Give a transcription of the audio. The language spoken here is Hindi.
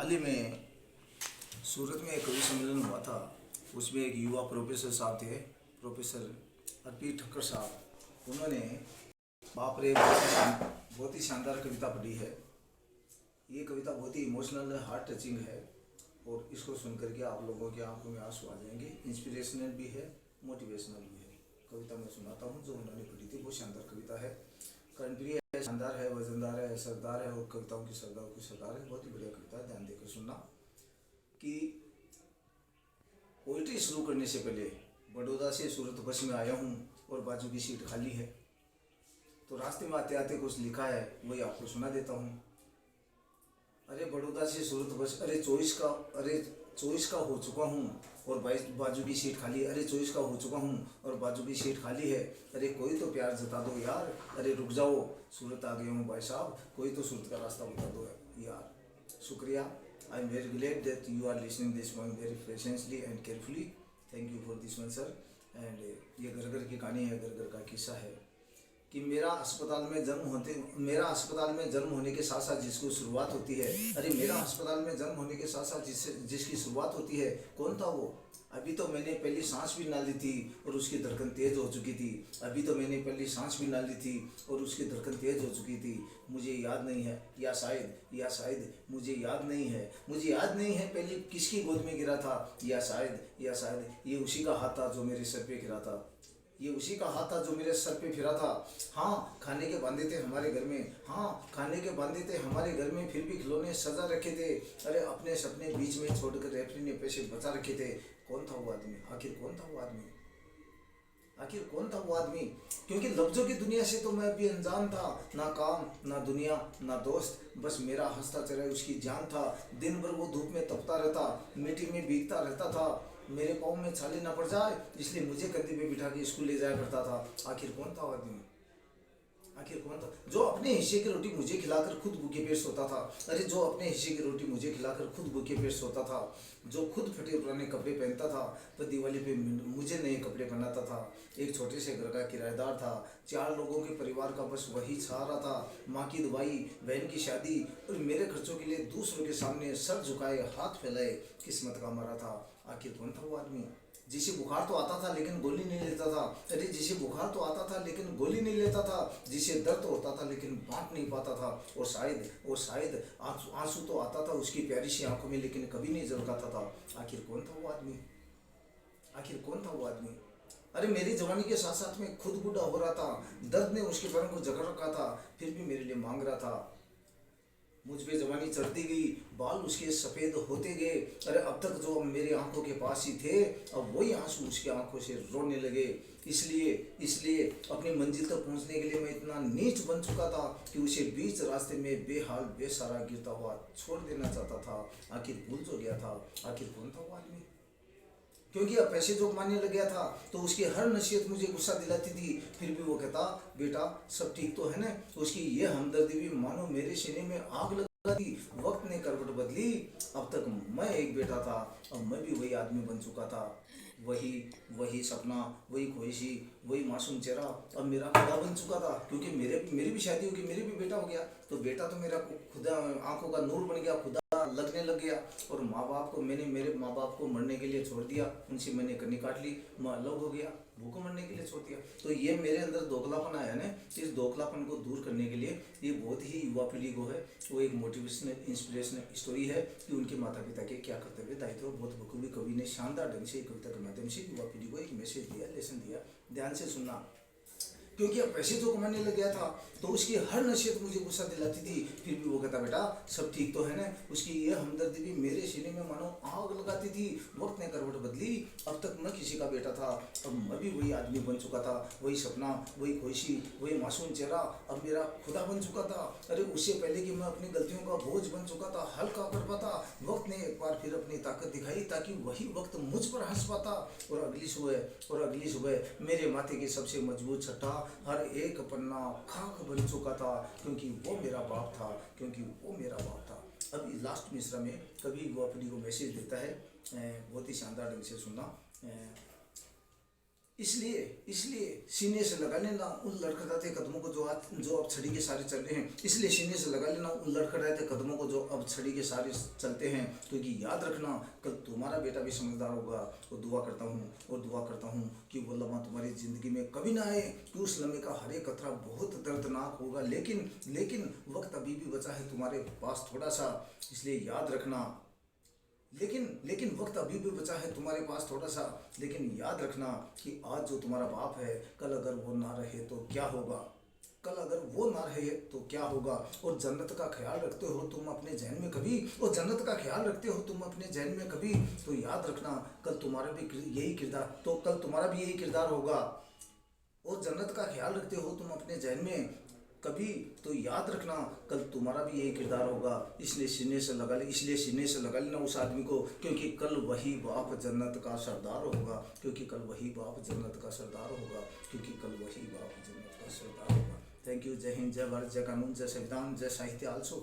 हाल ही में सूरत में एक कवि सम्मेलन हुआ था। उसमें एक युवा प्रोफेसर साहब थे, प्रोफेसर अर्पित ठक्कर साहब। उन्होंने बाप रे बहुत ही शानदार कविता पढ़ी है। ये कविता बहुत ही इमोशनल, हार्ट टचिंग है और इसको सुन करके आप लोगों की आंखों में आंसू आ जाएंगे। इंस्पिरेशनल भी है, मोटिवेशनल भी है। कविता मैं सुनाता हूँ जो उन्होंने पढ़ी थी। बहुत शानदार कविता है, कर्णप्रिय है, शानदार है, वजनदार है, सरदार है और कविताओं की सरदार है। बहुत ही बढ़िया कविता है, ध्यान देकर सुनना। कि पोइट्री शुरू करने से पहले बड़ौदा से सूरत बस में आया हूँ और बाजू की सीट खाली है, तो रास्ते में आते आते कुछ लिखा है, वही आपको सुना देता हूँ। अरे बड़ौदा से सूरत बस, अरे 24 का हो चुका हूँ और बाजू की सीट खाली है। अरे 24 का हो चुका हूँ और बाजू की सीट खाली है। अरे कोई तो प्यार जता दो यार, अरे रुक जाओ सूरत आ गया हूँ भाई साहब, कोई तो सूरत का रास्ता बता दो यार। शुक्रिया। I am very glad that you are listening this one very patiently and carefully. Thank you for this one sir. एंड ये घर की कहानी है, घर का किस्सा है कि मेरा अस्पताल में जन्म होने के साथ साथ जिसको शुरुआत होती है। अरे मेरा अस्पताल में जन्म होने के साथ साथ जिसकी शुरुआत होती है, कौन था वो? अभी तो मैंने पहली सांस भी ना ली थी और उसकी धड़कन तेज हो चुकी थी। अभी तो मैंने पहली सांस भी ना ली थी और उसकी धड़कन तेज हो चुकी थी। मुझे याद नहीं है, या शायद मुझे याद नहीं है। मुझे याद नहीं है पहले किसकी गोद में गिरा था, या शायद ये उसी का हाथ था जो मेरे सर पे गिरा था। ये उसी का हाथ था जो मेरे सर पे फिरा था। हाँ, खाने के बांधे थे हमारे घर में, फिर भी खिलौने सजा रखे थे। अरे अपने सपने बीच में छोड़कर रेफरी ने पैसे बचा रखे थे। कौन था वो आदमी? आखिर कौन था वो आदमी? क्योंकि लफ्जों की दुनिया से तो मैं अभी अनजान था। ना काम, ना दुनिया, ना दोस्त, बस मेरा हंसता चेहरा उसकी जान था। दिन भर वो धूप में तपता रहता, मिट्टी में भीगता रहता था। मेरे पाँव में छाले ना पड़ जाए इसलिए मुझे कंधे पे बिठा के स्कूल ले जाया करता था। आखिर कौन था वो आदमी? जो अपने हिस्से की रोटी मुझे खिलाकर खुद भूखे पेट सोता था। अरे जो अपने हिस्से की रोटी मुझे खिलाकर खुद भूखे पेट सोता था, जो खुद फटे पुराने कपड़े पहनता था, तो दिवाली पे मुझे नए कपड़े पहनाता था। एक छोटे से घर का किराएदार था, 4 लोगों के परिवार का बस वही सहारा था। माँ की दवाई, बहन की शादी और मेरे खर्चों के लिए दूसरों के सामने सर झुकाए, हाथ फैलाए किस्मत का मारा था। आखिर कौन था वो आदमी? जिसे बुखार तो आता था लेकिन गोली नहीं लेता था। अरे जिसे बुखार तो आता था लेकिन गोली नहीं लेता था। जिसे दर्द होता था लेकिन बांट नहीं पाता था। और शायद आंसू तो आता था उसकी प्यारी सी आंखों में लेकिन कभी नहीं झलकाता था। आखिर कौन था वो आदमी? अरे मेरी जवानी के साथ साथ में खुद बूढ़ा हो रहा था। दर्द ने उसके पैरों को जकड़ रखा था, फिर भी मेरे लिए मांग रहा था। मुझ पे जवानी चढ़ती गई, बाल उसके सफ़ेद होते गए। अरे अब तक जो मेरी आंखों के पास ही थे, अब वही आंसू उसकी आंखों से रोने लगे। इसलिए अपनी मंजिल तक पहुंचने के लिए मैं इतना नीच बन चुका था कि उसे बीच रास्ते में बेहाल बेसहारा गिरता हुआ छोड़ देना चाहता था। आखिर भूल जो गया था, आखिर कौन था वो आदमी? क्योंकि अब पैसे जो कमाने लग गया था तो उसकी हर नसीहत मुझे गुस्सा दिलाती थी, फिर भी वो कहता बेटा सब ठीक तो है ना। तो उसकी ये हमदर्दी भी मानो मेरे सीने में आग लगा दी। वक्त ने करवट बदली, अब तक मैं एक बेटा था, अब मैं भी वही आदमी बन चुका था। वही सपना, वही ख्वाहिशी, वही मासूम चेहरा अब मेरा खुदा बन चुका था। क्योंकि मेरी भी शादी होगी, मेरे भी बेटा हो गया, तो बेटा तो मेरा खुदा, आंखों का नूर बन गया, खुदा लगने लग गया। और मैंने मेरे माँ बाप को मरने के लिए छोड़ दिया, उनसे मैंने कन्नी काट ली, मैं अलग हो गया, भूखों मरने के लिए छोड़ दिया। तो ये मेरे अंदर दोगलापन आया ना, इस दोगलापन को दूर करने के लिए ये बहुत ही युवा पीढ़ी को है वो एक मोटिवेशनल इंस्पिरेशनल स्टोरी है कि उनके माता पिता के क्या कर्तव्य दायित्व बहुत बखूबी कवि ने शानदार ढंग से कविता के माध्यम से युवा पीढ़ी को एक मैसेज दिया, लेसन दिया। ध्यान से सुनना। क्योंकि अब पैसे जो कमाने लग गया था तो उसकी हर नसीहत मुझे गुस्सा दिलाती थी, फिर भी वो कहता बेटा सब ठीक तो है ना। उसकी ये हमदर्दी भी मेरे सीने में मानो आग लगाती थी। वक्त ने करवट बदली, अब तक मैं किसी का बेटा था, अब मैं भी वही आदमी बन चुका था। वही सपना, वही ख्वाहिशी, वही मासूम चेहरा अब मेरा खुदा बन चुका था। अरे उससे पहले कि मैं अपनी गलतियों का बोझ बन चुका था, हल्का कर पाता, वक्त ने एक बार फिर अपनी ताकत दिखाई ताकि वही वक्त मुझ पर हंस पाता। और अगली सुबह मेरे माथे की सबसे मजबूत छट्टा हर एक पन्ना खाक बन चुका था, क्योंकि वो मेरा बाप था। अब लास्ट मिसरा में कभी युवा पीढ़ी को मैसेज देता है, बहुत ही शानदार ढंग से सुनना। इसलिए इसलिए सीने से लगा लेना उन लड़खड़ाते कदमों को जो अब छड़ी के सहारे चल रहे हैं। इसलिए सीने से लगा लेना उन लड़खड़ाते कदमों को जो अब छड़ी के सहारे चलते हैं, क्योंकि याद रखना कल तुम्हारा बेटा भी समझदार होगा। और दुआ करता हूँ कि वो लम्हा तुम्हारी ज़िंदगी में कभी ना आए, कि उस लम्हे का हर एक खतरा बहुत दर्दनाक होगा, लेकिन वक्त अभी भी बचा है तुम्हारे पास थोड़ा सा, इसलिए याद रखना। लेकिन वक्त अभी भी बचा है तुम्हारे पास थोड़ा सा, लेकिन याद रखना कि आज जो तुम्हारा बाप है, कल अगर वो ना रहे तो क्या होगा, कल अगर वो ना रहे तो क्या होगा। और जन्नत का ख्याल रखते हो तुम अपने जहन में कभी, और जन्नत का ख्याल रखते हो तुम अपने जहन में कभी, तो याद रखना कल तुम्हारा भी यही किरदार, तो कल तुम्हारा भी यही किरदार होगा। और जन्नत का ख्याल रखते हो तुम अपने जहन में कभी, तो याद रखना कल तुम्हारा भी यही किरदार होगा। इसलिए सीने से लगा लेना उस आदमी को, क्योंकि कल वही बाप जन्नत का सरदार होगा, क्योंकि कल वही बाप जन्नत का सरदार होगा, क्योंकि कल वही बाप जन्नत का सरदार होगा। Thank you. जय हिंद, जय भारत, जय कानून, जय संविधान, जय साहित्य आल्सो।